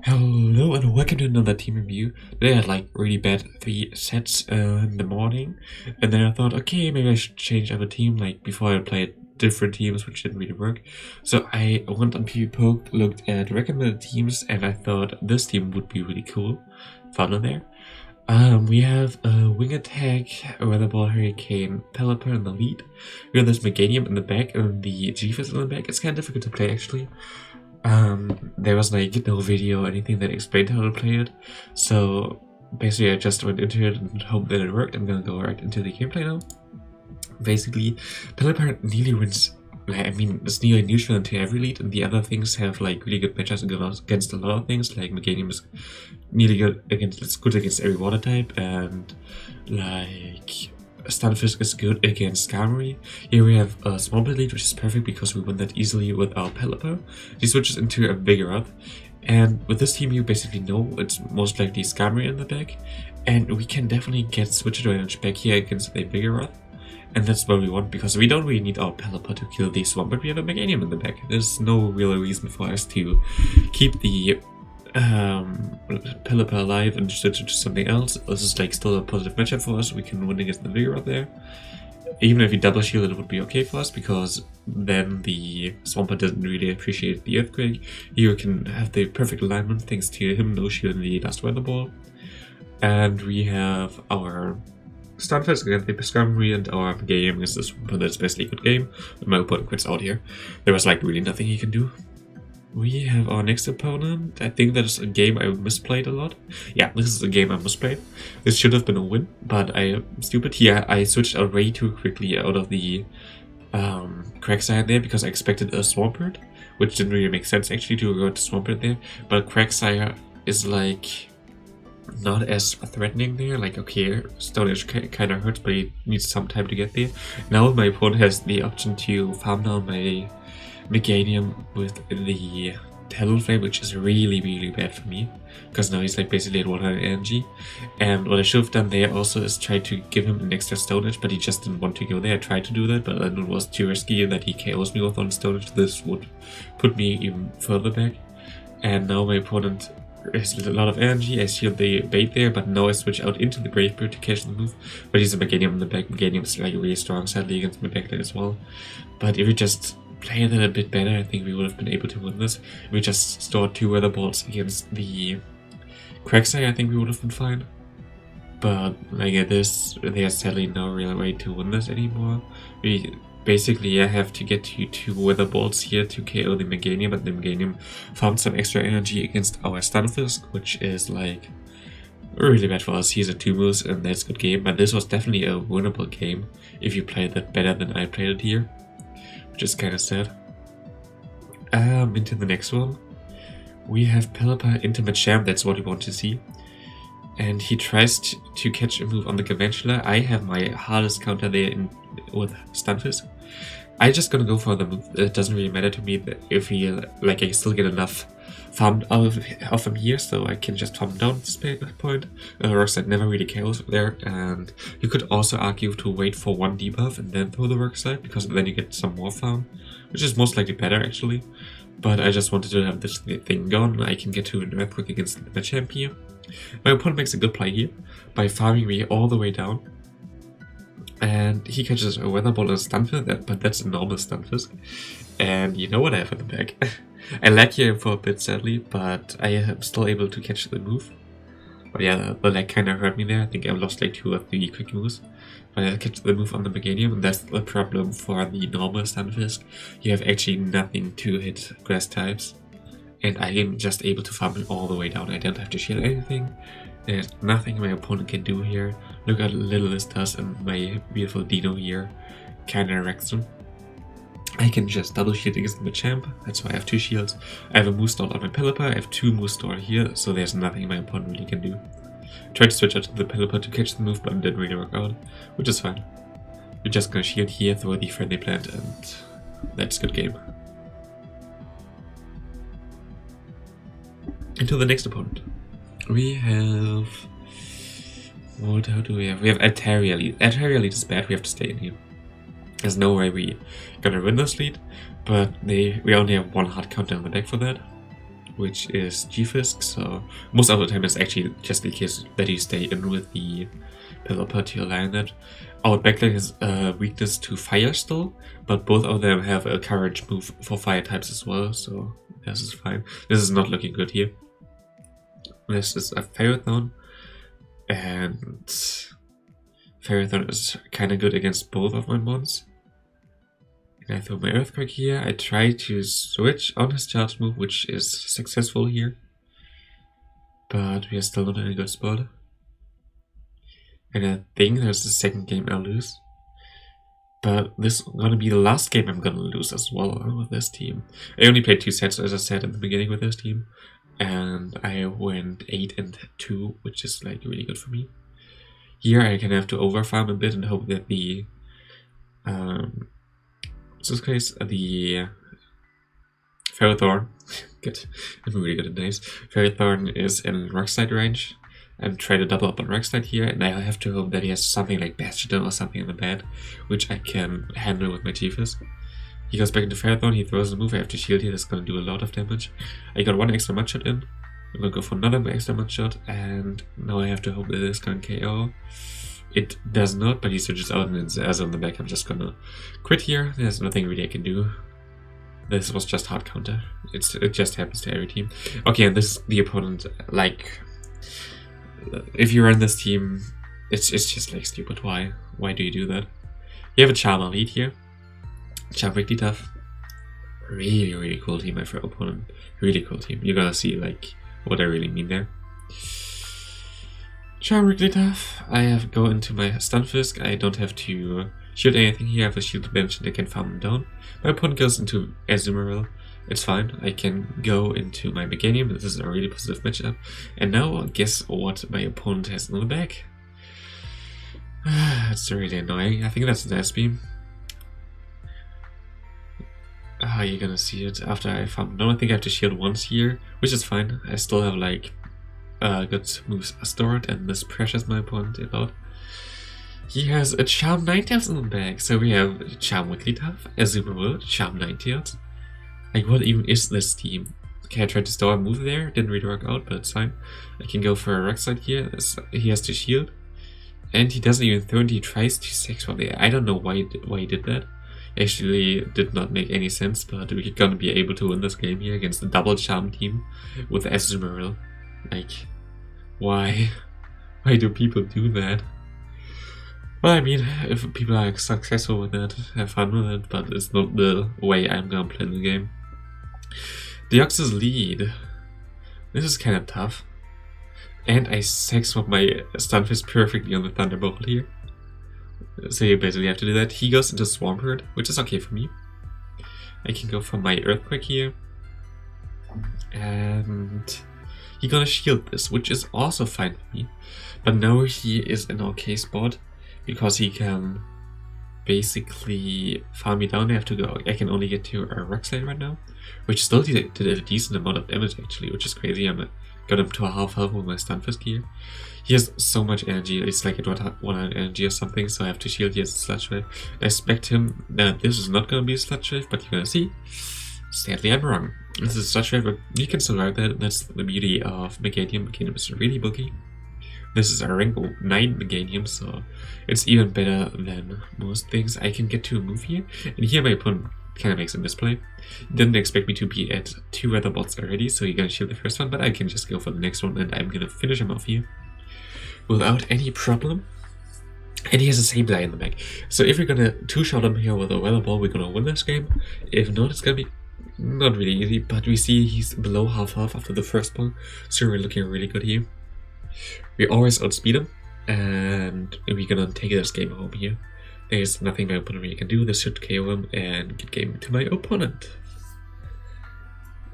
Hello and welcome to another team review. They had like really bad 3 sets in the morning, and then I thought, okay, maybe I should change up a team. Like before I played different teams, which didn't really work. So I went on PvPoke, looked at recommended teams, and I thought this team would be really cool. Found it there. We have a Wing Attack, a Weatherball, Hurricane, Pelipper in the lead. We have this Meganium in the back and the G-Fist in the back. It's kind of difficult to play actually. There was like no video or anything that explained how to play it, so basically I just went into it and hoped that it worked. I'm gonna go right into the gameplay now. Basically, Pelipper nearly wins. I mean, it's nearly neutral into every lead, and the other things have like really good matchups against a lot of things. Like Meganium is nearly good against, it's good against every water type, and like Stunfisk is good against Skarmory. Here we have a Swampert lead, which is perfect because we win that easily with our Pelipper. He switches into a Vigoroth, and with this team you basically know it's most likely Skarmory in the back, and we can definitely get switch advantage back here against a Vigoroth. And that's what we want, because we don't really need our Pelipper to kill the Swampert. We have a Meganium in the back. There's no real reason for us to keep the Pelipper alive and switch it to something else. This is like still a positive matchup for us. We can win against the Vigoroth there. Even if we double shield, it would be okay for us, because then the Swampert doesn't really appreciate the Earthquake. Here we can have the perfect alignment thanks to him no shield in the last Weather Ball. And we have our Stunfisk against the Skarmory, and our game is this one that's basically a good game. But my opponent quits out here. There was like really nothing he can do. We have our next opponent. I think that is a game I misplayed a lot. Yeah, this is a game I misplayed. This should have been a win, but I am stupid here. I switched out way too quickly out of the Quagsire there because I expected a Swampert, which didn't really make sense actually to go to Swampert there. But Quagsire is like not as threatening there. Like, okay, Stone Edge kind of hurts, but he needs some time to get there. Now my opponent has the option to farm down my Meganium with the Talonflame, which is really bad for me, because now he's like basically at 100 energy. And what I should have done there also is try to give him an extra Stone Edge, but he just didn't want to go there. I tried to do that, but then it was too risky that he KOs me with one Stone Edge. This would put me even further back. And now my opponent has a lot of energy. I shield the bait there, but now I switch out into the Brave Bird to catch the move. But he's a Meganium in the back. Meganium is like really strong, sadly, against my backline as well. But if we just play that a bit better, I think we would have been able to win this. If we just stored 2 Weather Balls against the Quagsire, I think we would have been fine. But like at this, there's sadly no real way to win this anymore. Basically, I have to get to 2 Weather Balls here to KO the Meganium, but the Meganium found some extra energy against our Stunfisk, which is like really bad for us. He's a 2 moves, and that's a good game, but this was definitely a winnable game if you played that better than I played it here, which is kind of sad. Into the next one, we have Pelipper into Machamp. That's what we want to see. And he tries to catch a move on the Galvantula. I have my hardest counter there with Stunfisk. I'm just gonna go for the move. It doesn't really matter to me if he, like, I still get enough farm out of him here, so I can just farm down at this point. Rockslide never really KOs there, and you could also argue to wait for 1 debuff and then throw the Rockslide, because then you get some more farm, which is most likely better actually. But I just wanted to have this thing gone. I can get to an Earthquake against the champ here. My opponent makes a good play here by farming me all the way down. And he catches a Weather Ball and a Stunfisk, but that's a normal Stunfisk. And you know what I have in the bag. I lag here for a bit sadly, but I am still able to catch the move. But yeah, the lag kind of hurt me there. I think I lost like 2 or 3 quick moves. But I catch the move on the Meganium, and that's the problem for the normal Stunfisk. You have actually nothing to hit grass types. And I am just able to farm it all the way down. I don't have to shield anything. There's nothing my opponent can do here. Look how little this does, and my beautiful Dino here kinda wrecks him. I can just double shield against the champ. That's why I have 2 shields. I have a move stored on my Pelipper. I have 2 moves stored here, so there's nothing my opponent really can do. I tried to switch out to the Pelipper to catch the move, but it didn't really work out, which is fine. We're just gonna shield here, throw the friendly plant, and that's a good game. Into the next opponent. We have... how do we have? We have Altaria lead. Altaria lead is bad, we have to stay in here. There's no way we gonna win this lead, but we only have 1 hard counter in the deck for that. which is G-Fisk, so most of the time it's actually just in case that you stay in with the Pelipper to align that. Our backline has a weakness to fire still, but both of them have a courage move for fire types as well, so this is fine. This is not looking good here. This is a Ferrothorn, and Ferrothorn is kind of good against both of my mons. And I throw my Earthquake here. I try to switch on his charge move, which is successful here. But we are still not in a good spot. And I think there's the second game I'll lose. But this is going to be the last game I'm going to lose as well with this team. I only played 2 sets, as I said in the beginning, with this team. And I went 8-2, which is like really good for me. Here I can have to overfarm a bit and hope that the... in this case, the Ferrothorn, good, I'm really good at names. Ferrothorn is in Rockslide range, and try to double up on Rockslide here, and I have to hope that he has something like Bastion or something in the bed, which I can handle with my G-Fisk. He goes back into Ferrothorn, he throws a move, I have to shield here, that's going to do a lot of damage. I got 1 extra mud shot in, I'm going to go for another extra mud shot, and now I have to hope that this can KO. It does not, but he switches out and it's as on the back. I'm just gonna quit here. There's nothing really I can do. This was just hard counter. It just happens to every team. Okay, and this is the opponent. Like, if you run this team, it's just like stupid. Why do you do that? You have a Charm Elite here. Charm Frengki Tough. Really cool team, my opponent. Really cool team. You're gonna see like what I really mean there. Charm Frengki Tough. I have go into my Stunfisk. I don't have to shoot anything here. I have a shield bench and I can farm them down. My opponent goes into Azumarill. It's fine. I can go into my Meganium. This is a really positive matchup. And now guess what my opponent has in the back. It's really annoying. I think that's an S-Beam. You're gonna see it after I farm. No, I think I have to shield once here, which is fine. I still have like good moves stored, and this pressures my opponent a lot. He has a Charm 9-tails in the bag, so we have Charm Frengki Tough, Azumarill, Charm 9-tails. Like, what even is this team? Okay, I tried to store a move there, didn't really work out, but it's fine. I can go for a Rock Slide here, he has to shield. And he doesn't even throw it, he tries to 6-1. I don't know why he did that. Actually, did not make any sense, but we're gonna be able to win this game here against a double Charm team with Azumarill. Like, why? Why do people do that? Well, I mean, if people are successful with that, have fun with it, but it's not the way I'm gonna play the game. Deoxys lead. This is kind of tough. And I sex-swap my Stunfisk perfectly on the Thunderbolt here. So you basically have to do that. He goes into Swampert, which is okay for me. I can go for my Earthquake here. And he's gonna shield this, which is also fine for me. But now he is in an okay spot, because he can basically farm me down. I have to go. I can only get to a Rock Slide right now, which still did a decent amount of damage actually, which is crazy. I'm got him to a half health with my Stunfisk here. He has so much energy. It's like at 100 energy or something, so I have to shield. He has a Sludge Wave. I expect him that this is not gonna be a Sludge Wave, but you're gonna see. Sadly, I'm wrong. This is a Sludge Wave, but you can survive that. That's the beauty of Meganium. Meganium is really bulky. This is a rank 9 Meganium, so it's even better than most things. I can get to a move here, and here my opponent kind of makes a misplay. Didn't expect me to be at 2 weather bots already, so you're gonna shield the first one, but I can just go for the next one, and I'm gonna finish him off here without any problem. And he has a Sableye in the back, so if we're gonna 2-shot him here with a weather ball, we're gonna win this game. If not, it's gonna be not really easy, but we see he's below half health after the first ball, so we're looking really good here. We always outspeed him, and we're gonna take this game home here. There's nothing my opponent really can do. This should KO him and get game to my opponent.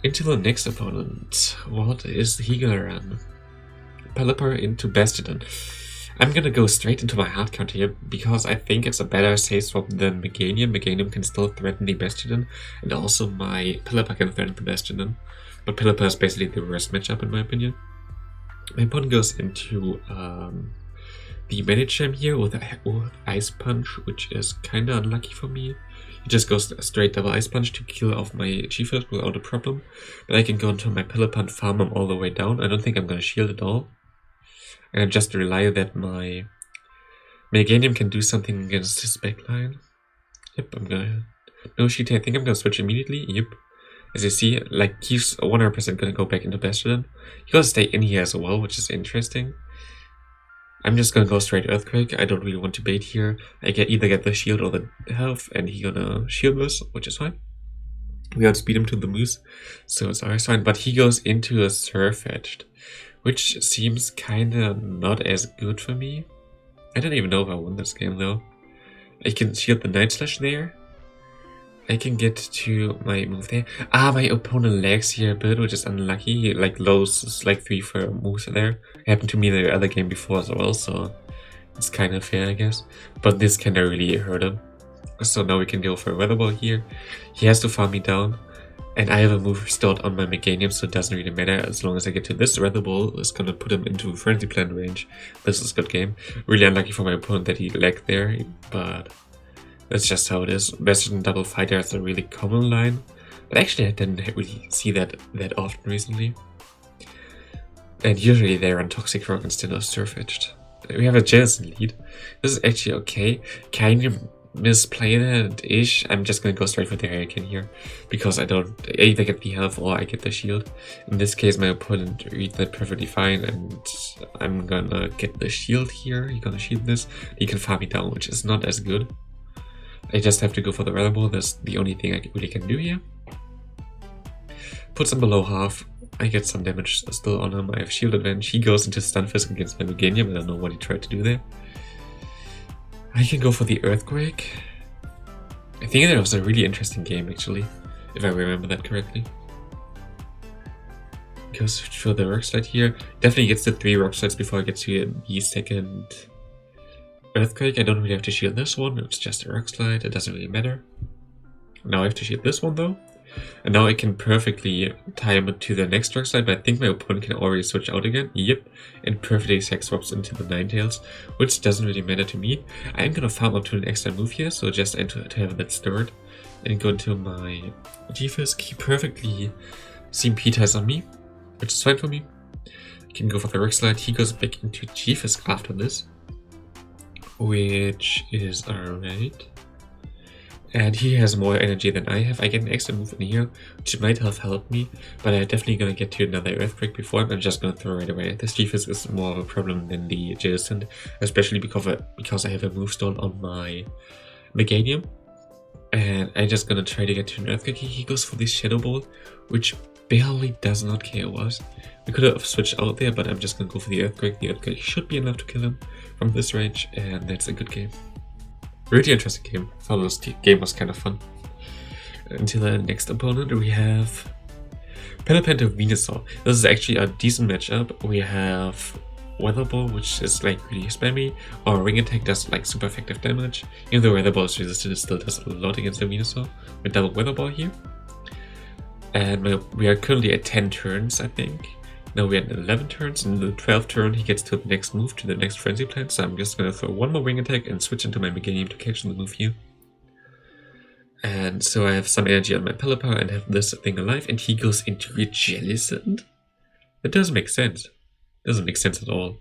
Into the next opponent. What is he gonna run? Pelipper into Bastion. I'm gonna go straight into my hard counter here, because I think it's a better safe swap than Meganium. Meganium can still threaten the Bastion, and also my Pelipper can threaten the Bastion. But Pelipper is basically the worst matchup in my opinion. My opponent goes into the Medicham here with Ice Punch, which is kinda unlucky for me. He just goes straight double Ice Punch to kill off my Chiefers without a problem. But I can go into my Pelipper, farm him all the way down. I don't think I'm gonna shield at all. And I just rely that my Meganium can do something against his backline. Yep, I'm gonna... No sheet, I think I'm gonna switch immediately. Yep. As you see, like, he's 100% gonna go back into Bastion. He gonna stay in here as well, which is interesting. I'm just gonna go straight Earthquake. I don't really want to bait here. I can either get the shield or the health, and he gonna shield this, which is fine. We outspeed him to the moose, so it's always fine. But he goes into a Surfetched, which seems kinda not as good for me. I don't even know if I won this game though. I can shield the Night Slash there. I can get to my move there. My opponent lags here a bit, which is unlucky. He like loses like 3-4 moves there. It happened to me in the other game before as well, so it's kind of fair, I guess. But this kind of really hurt him. So now we can go for a Weather Ball here. He has to farm me down. And I have a move stored on my Meganium, so it doesn't really matter. As long as I get to this Weather Ball, it's gonna put him into Frenzy Plant range. This is a good game. Really unlucky for my opponent that he lagged there, but that's just how it is. Bastion double fighter is a really common line, but actually I didn't really see that often recently. And usually they run Toxic Rock instead of Surfetched. We have a Jellicent lead. This is actually okay. Kind of misplay that-ish. I'm just gonna go straight for the Hurricane here, because I don't either get the health or I get the shield. In this case my opponent reads that perfectly fine, and I'm gonna get the shield here. He's gonna shield this. He can farm me down, which is not as good. I just have to go for the Weather Ball. That's the only thing I really can do here. Puts him below half. I get some damage still on him. I have shield advantage. He goes into Stunfisk against my Meganium. I don't know what he tried to do there. I can go for the Earthquake. I think that was a really interesting game actually, if I remember that correctly. Goes for the Rock Slide here. Definitely gets the 3 Rock Slides before I get to the second Earthquake. I don't really have to shield this one, it's just a Rock Slide, it doesn't really matter. Now I have to shield this one though. And now I can perfectly tie him to the next Rock Slide, but I think my opponent can already switch out again. Yep, and perfectly sex swaps into the Ninetales, which doesn't really matter to me. I'm gonna farm up to an extra move here, so just to have that stirred. And go into my G-Fisk. He perfectly CMP ties on me, which is fine for me. I can go for the Rock Slide. He goes back into G-Fisk after this, which is alright. And he has more energy than I have. I get an extra move in here, which might have helped me, but I'm definitely gonna get to another Earthquake before I'm just gonna throw right away. This G-Fisk is more of a problem than the Jellicent, especially because I have a move stall on my Meganium. And I'm just gonna try to get to an Earthquake. He goes for this Shadow Ball, which barely does not care what. We could have switched out there, but I'm just gonna go for the Earthquake. The Earthquake should be enough to kill him from this range, and that's a good game. Really interesting game. I thought this game was kind of fun. Until the next opponent, we have Pelipper Venusaur. This is actually a decent matchup. We have Weather Ball, which is like really spammy, or Ring Attack does like super effective damage. Even though Weather Ball is resisted, it still does a lot against the Venusaur. We double Weather Ball here. And we are currently at 10 turns, I think. Now we're at 11 turns, and the 12th turn he gets to the next move, to the next Frenzy Plant, so I'm just gonna throw one more Wing Attack and switch into my Meganium to catch the move here. And so I have some energy on my Pelipper and have this thing alive, and he goes into a Jellicent? That doesn't make sense. Doesn't make sense at all.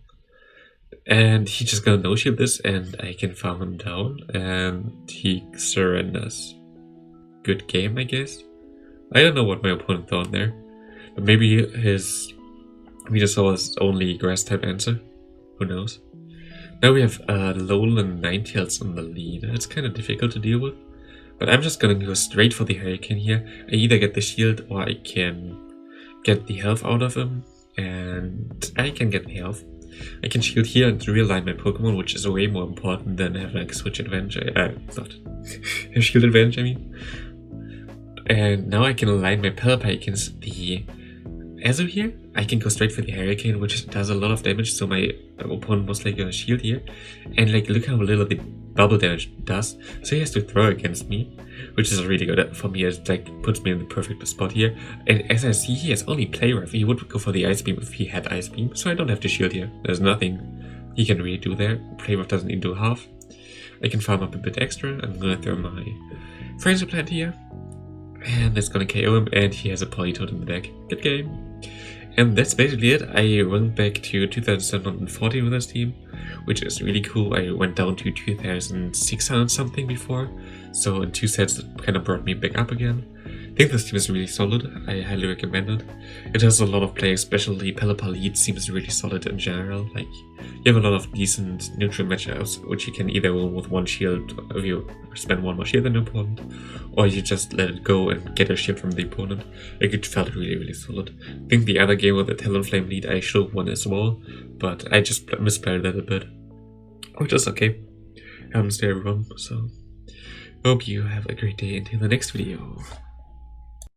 And he's just gonna no-shield this, and I can farm him down, and he surrenders. Good game, I guess. I don't know what my opponent thought there, but maybe his Venusaur was only grass type answer. Who knows? Now we have Lowland Ninetales on the lead. It's kind of difficult to deal with, but I'm just gonna go straight for the Hurricane here. I either get the shield or I can get the health out of him, and I can get the health. I can shield here and realign my Pokemon, which is way more important than have like switch advantage. Have shield advantage, I mean. And now I can align my Pelipper against the Azu here. I can go straight for the Hurricane, which does a lot of damage, so my opponent was like a shield here. And like, look how little the bubble damage does. So he has to throw against me, which is really good for me. It like puts me in the perfect spot here. And as I see, he has only Play Rough. He would go for the Ice Beam if he had Ice Beam, so I don't have to shield here. There's nothing he can really do there. Play Rough doesn't even do half. I can farm up a bit extra. I'm gonna throw my Frengki plant here. And that's gonna KO him, and he has a Polytoad in the deck. Good game. And that's basically it. I went back to 2740 with this team, which is really cool. I went down to 2600 something before, so in 2 sets it kind of brought me back up again. I think this team is really solid. I highly recommend it. It has a lot of play, especially Pelipper seems really solid in general. Like, you have a lot of decent neutral matchups, which you can either win with 1 shield if you spend 1 more shield than the opponent, or you just let it go and get a shield from the opponent. Like, it felt really solid. I think the other game with the Talonflame lead I should have won as well, but I just misplayed a little bit, which is okay. Happens to everyone, so hope you have a great day until the next video.